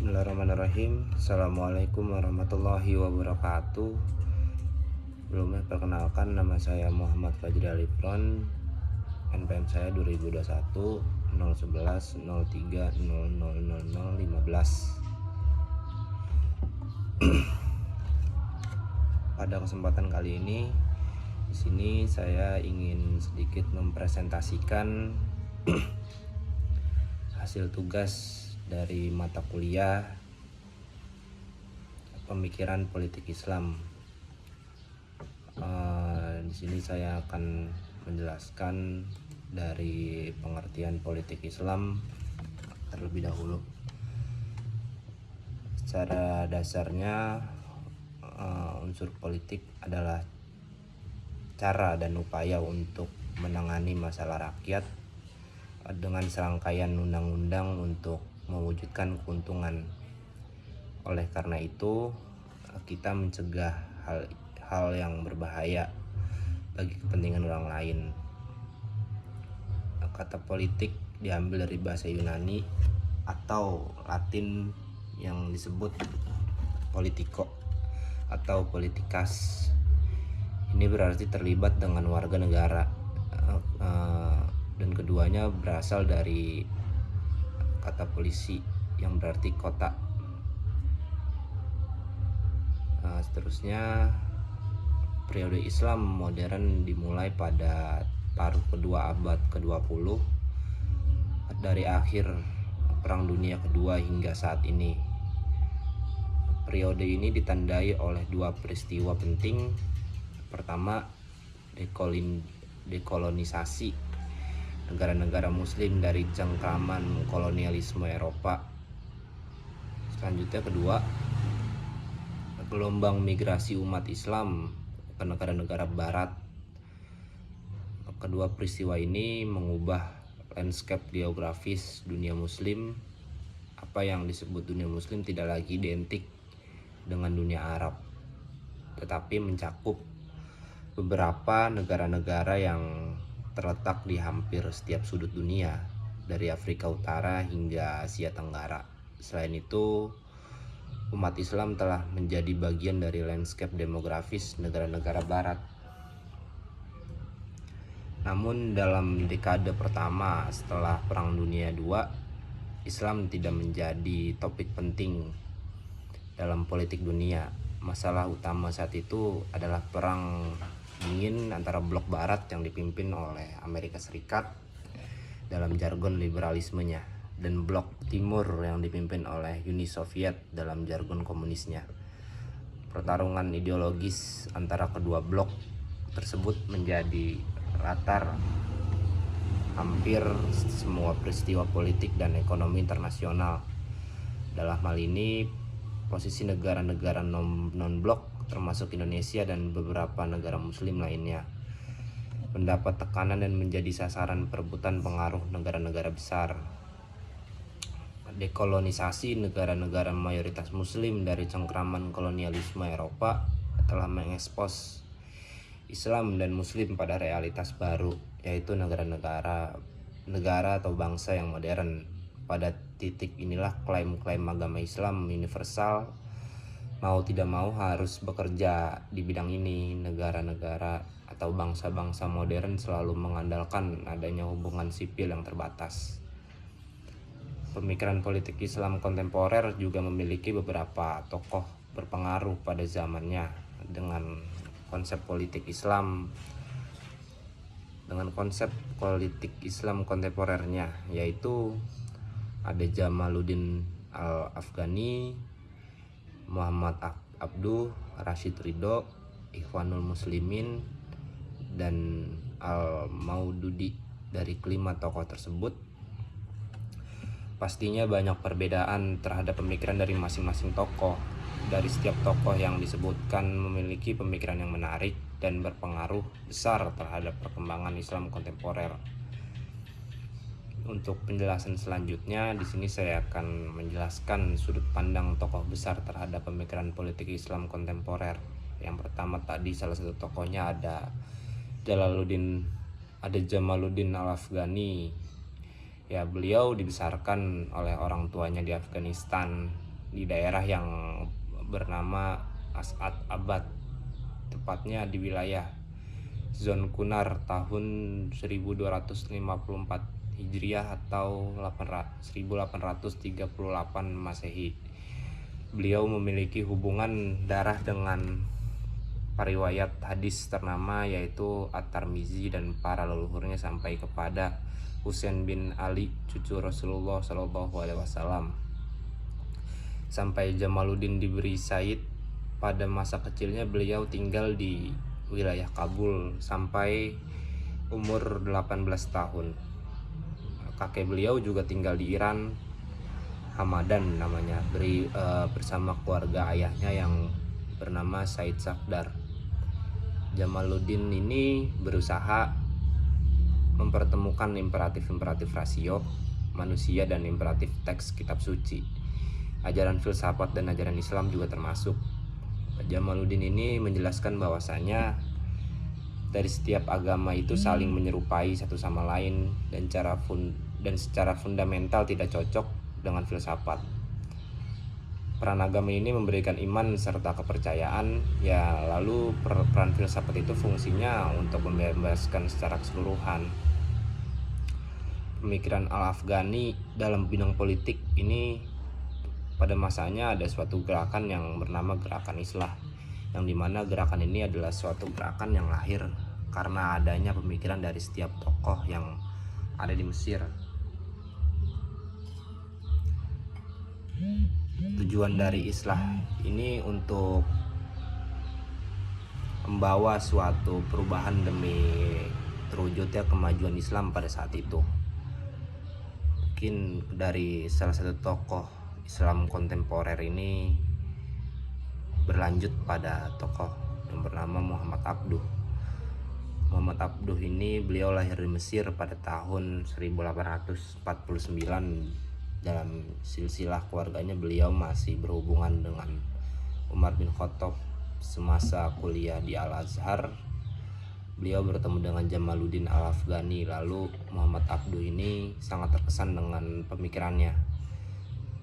Bismillahirrahmanirrahim. Assalamualaikum warahmatullahi wabarakatuh. Sebelumnya perkenalkan, nama saya Muhammad Fajri Alifron. NPM saya 2021 011 03 0000 15. Pada kesempatan kali ini di sini saya ingin sedikit mempresentasikan hasil tugas dari mata kuliah pemikiran politik Islam. Di sini saya akan menjelaskan dari pengertian politik Islam terlebih dahulu. Secara dasarnya, unsur politik adalah cara dan upaya untuk menangani masalah rakyat dengan serangkaian undang-undang untuk mewujudkan keuntungan. Oleh karena itu, kita mencegah hal yang berbahaya bagi kepentingan orang lain. Kata politik diambil dari bahasa Yunani atau Latin yang disebut politico atau politikas. Ini berarti terlibat dengan warga negara, dan keduanya berasal dari kata polisi yang berarti kota. Seterusnya, periode Islam modern dimulai pada paruh kedua abad ke-20 dari akhir Perang Dunia Kedua hingga saat ini. Periode ini ditandai oleh dua peristiwa penting. Pertama, dekolonisasi negara-negara muslim dari cengkraman kolonialisme Eropa. Selanjutnya, kedua, gelombang migrasi umat Islam ke negara-negara barat. Kedua peristiwa ini mengubah landscape geografis dunia muslim. Apa yang disebut dunia muslim tidak lagi identik dengan dunia Arab, tetapi mencakup beberapa negara-negara yang terletak di hampir setiap sudut dunia, dari Afrika Utara hingga Asia Tenggara. Selain itu, umat Islam telah menjadi bagian dari landscape demografis negara-negara barat. Namun dalam dekade pertama setelah Perang Dunia II, Islam tidak menjadi topik penting dalam politik dunia. Masalah utama saat itu adalah perang dingin antara blok barat yang dipimpin oleh Amerika Serikat dalam jargon liberalismenya dan blok timur yang dipimpin oleh Uni Soviet dalam jargon komunisnya. Pertarungan ideologis antara kedua blok tersebut menjadi latar hampir semua peristiwa politik dan ekonomi internasional. Dalam hal ini, posisi negara-negara non-blok termasuk Indonesia dan beberapa negara muslim lainnya mendapat tekanan dan menjadi sasaran perebutan pengaruh negara-negara besar. Dekolonisasi negara-negara mayoritas muslim dari cengkraman kolonialisme Eropa telah mengekspos Islam dan muslim pada realitas baru, yaitu negara atau bangsa yang modern. Pada titik inilah klaim-klaim agama Islam universal mau tidak mau harus bekerja di bidang ini. Negara-negara atau bangsa-bangsa modern selalu mengandalkan adanya hubungan sipil yang terbatas. Pemikiran politik Islam kontemporer juga memiliki beberapa tokoh berpengaruh pada zamannya dengan konsep politik Islam kontemporernya, yaitu ada Jamaluddin Al-Afghani, Muhammad Abduh, Rashid Ridho, Ikhwanul Muslimin, dan Al-Maududi. Dari kelima tokoh tersebut, pastinya banyak perbedaan terhadap pemikiran dari masing-masing tokoh. Dari setiap tokoh yang disebutkan memiliki pemikiran yang menarik dan berpengaruh besar terhadap perkembangan Islam kontemporer. Untuk penjelasan selanjutnya, di sini saya akan menjelaskan sudut pandang tokoh besar terhadap pemikiran politik Islam kontemporer. Yang pertama tadi, salah satu tokohnya ada Jamaluddin Al-Afghani. Ya, beliau dibesarkan oleh orang tuanya di Afghanistan di daerah yang bernama As'ad Abad, tepatnya di wilayah Zon Kunar tahun 1254 Hijriah atau 1838 Masehi. Beliau memiliki hubungan darah dengan periwayat hadis ternama yaitu At-Tirmizi dan para leluhurnya sampai kepada Husain bin Ali, cucu Rasulullah SAW. Sampai Jamaluddin diberi Said, pada masa kecilnya beliau tinggal di wilayah Kabul sampai umur 18 tahun. Kakek beliau juga tinggal di Iran, Hamadan namanya, bersama keluarga ayahnya yang bernama Said Safdar. Jamaluddin ini berusaha mempertemukan imperatif-imperatif rasio manusia dan imperatif teks kitab suci. Ajaran filsafat dan ajaran Islam juga termasuk. Jamaluddin ini menjelaskan bahwasanya dari setiap agama itu saling menyerupai satu sama lain dan secara fundamental tidak cocok dengan filsafat. Peran agama ini memberikan iman serta kepercayaan, ya lalu peran filsafat itu fungsinya untuk membebaskan secara keseluruhan. Pemikiran Al-Afghani dalam bidang politik ini pada masanya ada suatu gerakan yang bernama Gerakan Islah, yang dimana gerakan ini adalah suatu gerakan yang lahir karena adanya pemikiran dari setiap tokoh yang ada di Mesir. Tujuan dari Islah ini untuk membawa suatu perubahan demi terwujudnya kemajuan Islam pada saat itu. Mungkin dari salah satu tokoh Islam kontemporer ini berlanjut pada tokoh yang bernama Muhammad Abduh. Muhammad Abduh ini beliau lahir di Mesir pada tahun 1849. Dalam silsilah keluarganya beliau masih berhubungan dengan Umar bin Khattab. Semasa kuliah di Al-Azhar, beliau bertemu dengan Jamaluddin Al-Afghani. Lalu Muhammad Abduh ini sangat terkesan dengan pemikirannya.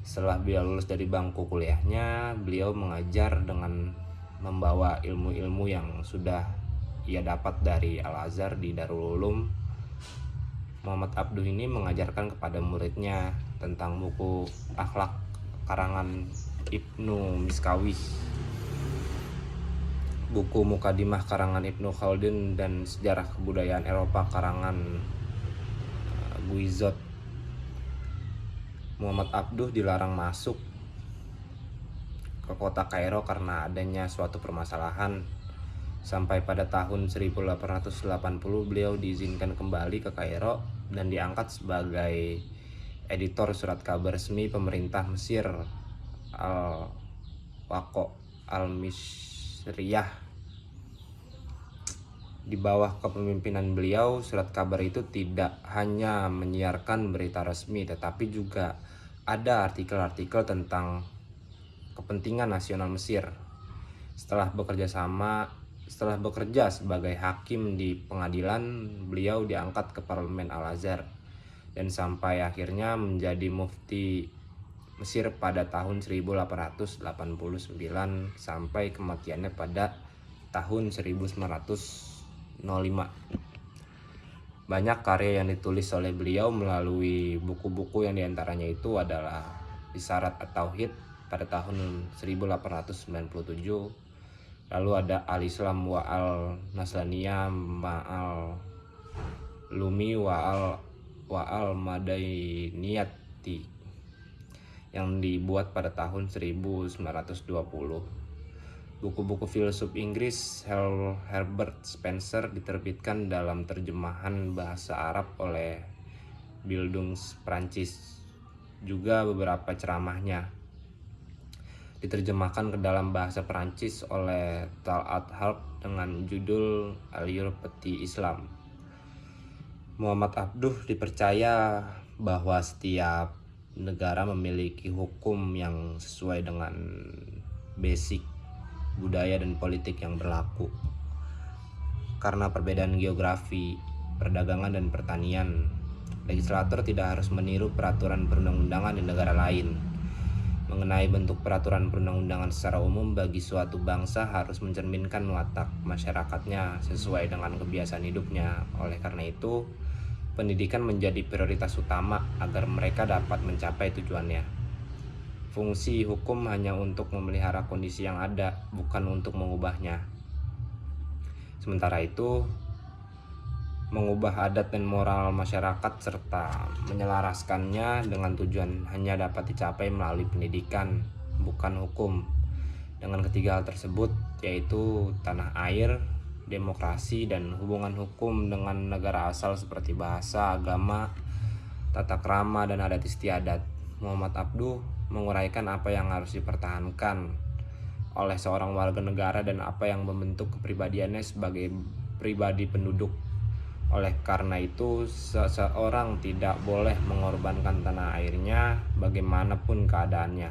Setelah beliau lulus dari bangku kuliahnya, beliau mengajar dengan membawa ilmu-ilmu yang sudah ia dapat dari Al-Azhar di Darul Ulum. Muhammad Abduh ini mengajarkan kepada muridnya tentang buku akhlak karangan Ibnu Miskawi, buku Mukadimah karangan Ibnu Khaldun, dan sejarah kebudayaan Eropa karangan Guizot. Muhammad Abduh dilarang masuk ke kota Kairo karena adanya suatu permasalahan. Sampai pada tahun 1880 beliau diizinkan kembali ke Kairo dan diangkat sebagai editor surat kabar resmi pemerintah Mesir, Al-Waqo Al-Misriyah. Di bawah kepemimpinan beliau, surat kabar itu tidak hanya menyiarkan berita resmi, tetapi juga ada artikel-artikel tentang kepentingan nasional Mesir. Setelah bekerja sebagai hakim di pengadilan, beliau diangkat ke parlemen Al-Azhar dan sampai akhirnya menjadi mufti Mesir pada tahun 1889 sampai kematiannya pada tahun 1905. Banyak karya yang ditulis oleh beliau melalui buku-buku yang diantaranya itu adalah Risalat At-Tauhid pada tahun 1897. Lalu ada Al-Islam wa al-Nasraniyah ma'al Lumi wa al-Madainiyati yang dibuat pada tahun 1920. Buku-buku filsuf Inggris Herbert Spencer diterbitkan dalam terjemahan bahasa Arab oleh Bildungs Prancis. Juga beberapa ceramahnya diterjemahkan ke dalam bahasa Perancis oleh Talat Harb dengan judul Al-Yur Peti Islam. Muhammad Abduh dipercaya bahwa setiap negara memiliki hukum yang sesuai dengan basic budaya dan politik yang berlaku. Karena perbedaan geografi, perdagangan dan pertanian, legislator tidak harus meniru peraturan perundang-undangan di negara lain. mengenai bentuk peraturan perundang-undangan secara umum bagi suatu bangsa harus mencerminkan watak masyarakatnya sesuai dengan kebiasaan hidupnya. Oleh karena itu, pendidikan menjadi prioritas utama agar mereka dapat mencapai tujuannya. Fungsi hukum hanya untuk memelihara kondisi yang ada, bukan untuk mengubahnya. Sementara itu, mengubah adat dan moral masyarakat serta menyelaraskannya dengan tujuan hanya dapat dicapai melalui pendidikan, bukan hukum. Dengan ketiga hal tersebut, yaitu tanah air, demokrasi, dan hubungan hukum dengan negara asal seperti bahasa, agama, tata krama, dan adat istiadat, Muhammad Abduh menguraikan apa yang harus dipertahankan oleh seorang warga negara dan apa yang membentuk kepribadiannya sebagai pribadi penduduk. Oleh karena itu, seseorang tidak boleh mengorbankan tanah airnya bagaimanapun keadaannya.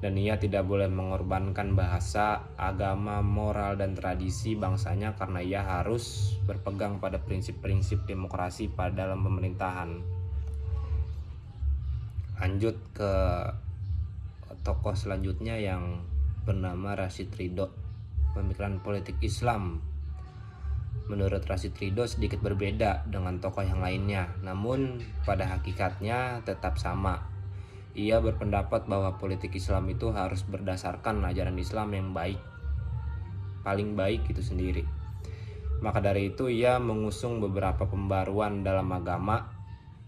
Dan ia tidak boleh mengorbankan bahasa, agama, moral, dan tradisi bangsanya karena ia harus berpegang pada prinsip-prinsip demokrasi pada dalam pemerintahan. Lanjut ke tokoh selanjutnya yang bernama Rashid Ridho, pemikiran politik Islam. Menurut Rashid Ridho sedikit berbeda dengan tokoh yang lainnya, namun pada hakikatnya tetap sama. Ia berpendapat bahwa politik Islam itu harus berdasarkan ajaran Islam yang baik, paling baik itu sendiri. Maka dari itu ia mengusung beberapa pembaruan dalam agama,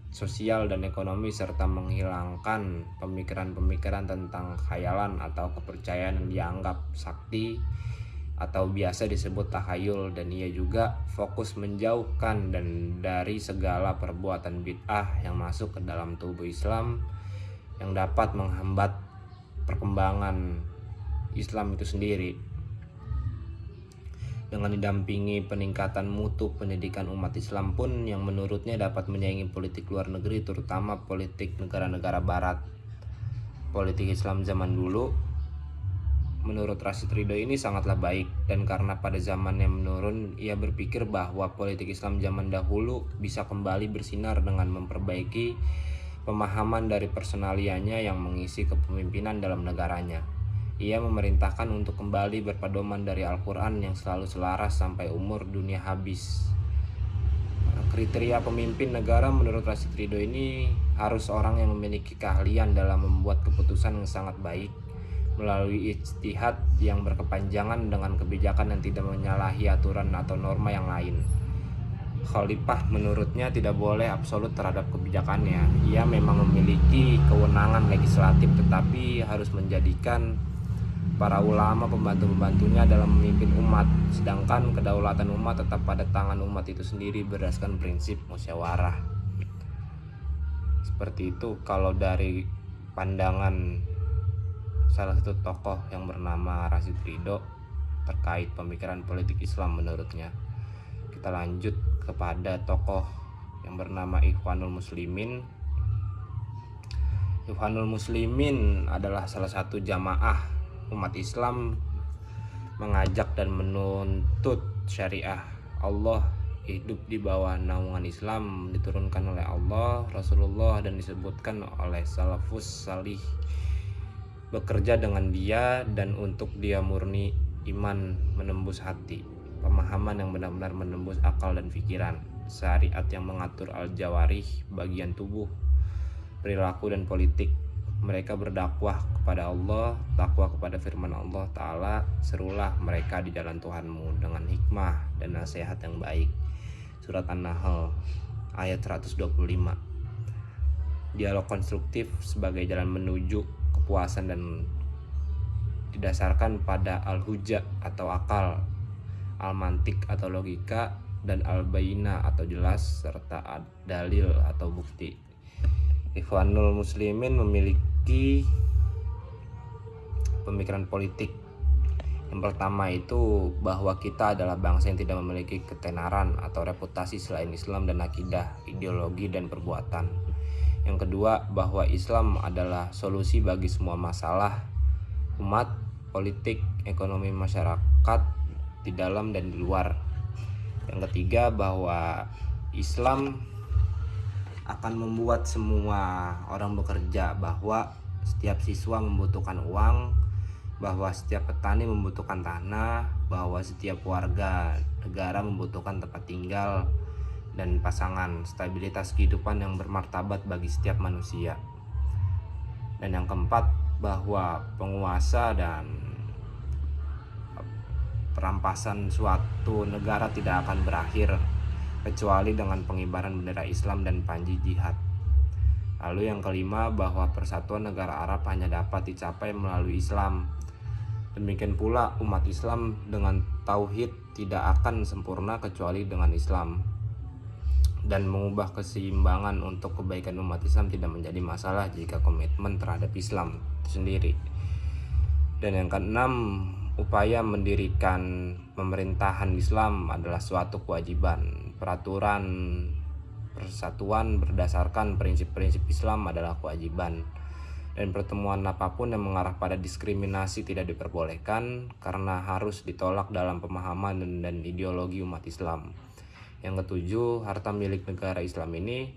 sosial, dan ekonomi serta menghilangkan pemikiran-pemikiran tentang khayalan atau kepercayaan yang dianggap sakti atau biasa disebut tahayul, dan ia juga fokus menjauhkan dan dari segala perbuatan bid'ah yang masuk ke dalam tubuh Islam yang dapat menghambat perkembangan Islam itu sendiri. Dengan didampingi peningkatan mutu pendidikan umat Islam pun yang menurutnya dapat menyaingi politik luar negeri, terutama politik negara-negara barat. Politik Islam zaman dulu menurut Rashid Ridho ini sangatlah baik, dan karena pada zaman yang menurun, ia berpikir bahwa politik Islam zaman dahulu bisa kembali bersinar dengan memperbaiki pemahaman dari personalianya yang mengisi kepemimpinan dalam negaranya. Ia memerintahkan untuk kembali berpedoman dari Al-Quran yang selalu selaras sampai umur dunia habis. Kriteria pemimpin negara menurut Rashid Ridho ini harus orang yang memiliki keahlian dalam membuat keputusan yang sangat baik, melalui ijtihad yang berkepanjangan dengan kebijakan yang tidak menyalahi aturan atau norma yang lain. Khalifah menurutnya tidak boleh absolut terhadap kebijakannya. Ia memang memiliki kewenangan legislatif, tetapi harus menjadikan para ulama pembantu-pembantunya dalam memimpin umat, sedangkan kedaulatan umat tetap pada tangan umat itu sendiri berdasarkan prinsip musyawarah. Seperti itu kalau dari pandangan salah satu tokoh yang bernama Rashid Ridho terkait pemikiran politik Islam menurutnya. Kita lanjut kepada tokoh yang bernama Ikhwanul Muslimin. Ikhwanul Muslimin adalah salah satu jamaah umat Islam mengajak dan menuntut syariah Allah hidup di bawah naungan Islam diturunkan oleh Allah, Rasulullah, dan disebutkan oleh salafus salih. Bekerja dengan dia dan untuk dia murni iman menembus hati, pemahaman yang benar-benar menembus akal dan pikiran, syariat yang mengatur al-jawarih, bagian tubuh, perilaku dan politik. Mereka berdakwah kepada Allah, takwa kepada firman Allah Ta'ala, serulah mereka di jalan Tuhanmu dengan hikmah dan nasihat yang baik. Surat An-Nahl ayat 125. Dialog konstruktif sebagai jalan menuju kepuasan dan didasarkan pada al-hujjah atau akal, al-mantik atau logika, dan al-bayina atau jelas, serta dalil atau bukti. Ikhwanul Muslimin memiliki pemikiran politik. Yang pertama itu bahwa kita adalah bangsa yang tidak memiliki ketenaran atau reputasi selain Islam dan akidah, ideologi, dan perbuatan. Yang kedua, bahwa Islam adalah solusi bagi semua masalah umat, politik, ekonomi masyarakat di dalam dan di luar. Yang ketiga, bahwa Islam akan membuat semua orang bekerja, bahwa setiap siswa membutuhkan uang, bahwa setiap petani membutuhkan tanah, bahwa setiap warga negara membutuhkan tempat tinggal dan pasangan, stabilitas kehidupan yang bermartabat bagi setiap manusia. Dan yang keempat, bahwa penguasa dan perampasan suatu negara tidak akan berakhir kecuali dengan pengibaran bendera Islam dan panji jihad. Lalu yang kelima, bahwa persatuan negara Arab hanya dapat dicapai melalui Islam. Demikian pula umat Islam dengan tauhid tidak akan sempurna kecuali dengan Islam. Dan mengubah keseimbangan untuk kebaikan umat Islam tidak menjadi masalah jika komitmen terhadap Islam itu sendiri. Dan yang keenam, upaya mendirikan pemerintahan Islam adalah suatu kewajiban. Peraturan persatuan berdasarkan prinsip-prinsip Islam adalah kewajiban. Dan pertemuan apapun yang mengarah pada diskriminasi tidak diperbolehkan karena harus ditolak dalam pemahaman dan ideologi umat Islam. Yang ketujuh, harta milik negara Islam ini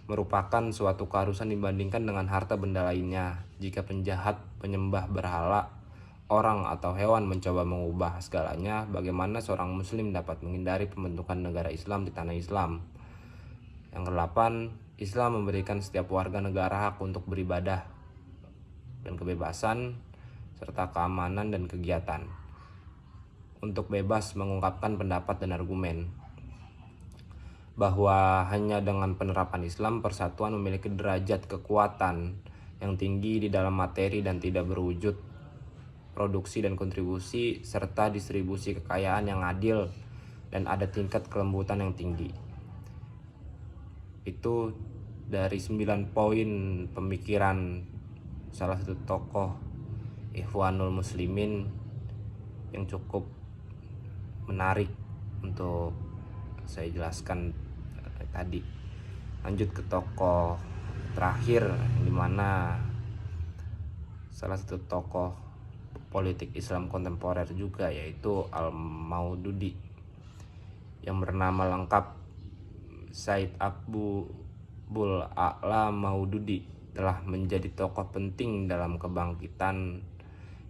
merupakan suatu keharusan dibandingkan dengan harta benda lainnya. Jika penjahat, penyembah berhala, orang atau hewan mencoba mengubah segalanya, bagaimana seorang muslim dapat menghindari pembentukan negara Islam di tanah Islam? Yang kedelapan, Islam memberikan setiap warga negara hak untuk beribadah dan kebebasan serta keamanan dan kegiatan untuk bebas mengungkapkan pendapat dan argumen. Bahwa hanya dengan penerapan Islam, persatuan memiliki derajat kekuatan yang tinggi di dalam materi dan tidak berwujud produksi dan kontribusi serta distribusi kekayaan yang adil dan ada tingkat kelembutan yang tinggi. Itu dari 9 poin pemikiran salah satu tokoh Ikhwanul Muslimin yang cukup menarik untuk saya jelaskan tadi. Lanjut ke tokoh terakhir, dimana salah satu tokoh politik Islam kontemporer juga, yaitu Al-Maududi, yang bernama lengkap Said Abdul A'la Maududi, telah menjadi tokoh penting dalam kebangkitan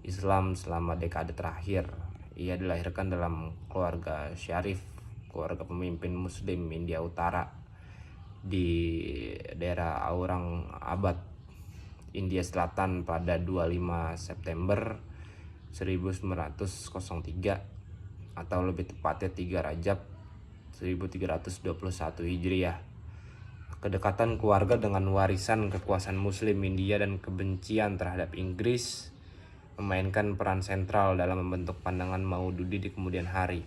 Islam selama dekade terakhir. Ia dilahirkan dalam keluarga syarif, keluarga pemimpin Muslim India Utara di daerah Aurangabad, India Selatan pada 25 September 1903 atau lebih tepatnya 3 Rajab 1321 Hijriah. Kedekatan keluarga dengan warisan kekuasaan Muslim India dan kebencian terhadap Inggris memainkan peran sentral dalam membentuk pandangan Maududi di kemudian hari.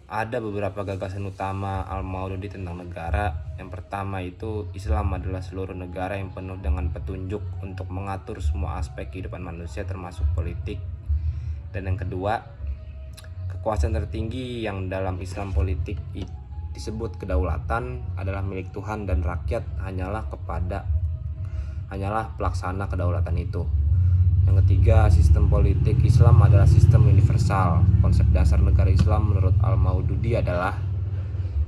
Ada beberapa gagasan utama Al-Maududi tentang negara. Yang pertama itu, Islam adalah seluruh negara yang penuh dengan petunjuk untuk mengatur semua aspek kehidupan manusia termasuk politik. Dan yang kedua, kekuasaan tertinggi yang dalam Islam politik disebut kedaulatan adalah milik Tuhan dan rakyat hanyalah pelaksana kedaulatan itu. Yang ketiga, sistem politik Islam adalah sistem universal. Konsep dasar negara Islam menurut Al-Maududi adalah: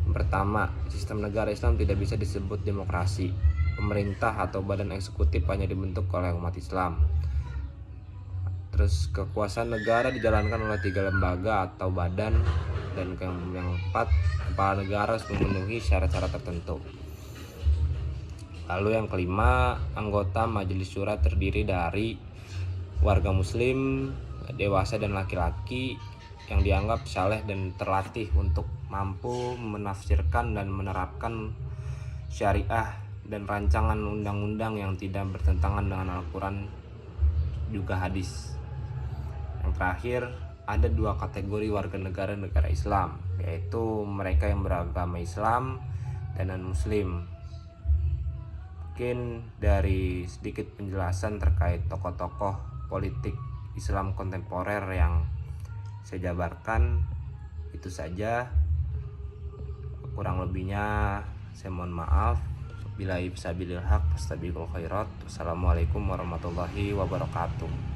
yang pertama, sistem negara Islam tidak bisa disebut demokrasi. Pemerintah atau badan eksekutif hanya dibentuk oleh umat Islam. Terus kekuasaan negara dijalankan oleh 3 lembaga atau badan. Dan yang keempat, kepala negara harus memenuhi syarat-syarat tertentu. Lalu yang kelima, anggota Majelis Syura terdiri dari warga muslim, dewasa dan laki-laki yang dianggap saleh dan terlatih untuk mampu menafsirkan dan menerapkan syariah dan rancangan undang-undang yang tidak bertentangan dengan Al-Quran juga hadis. Yang terakhir, ada 2 kategori warga negara Islam, yaitu mereka yang beragama Islam dan non-muslim. Mungkin dari sedikit penjelasan terkait tokoh-tokoh politik Islam kontemporer yang saya jabarkan, itu saja. Kurang lebihnya saya mohon maaf. Billahi fisabilil haq, fastabiqul khairat. Wassalamualaikum warahmatullahi wabarakatuh.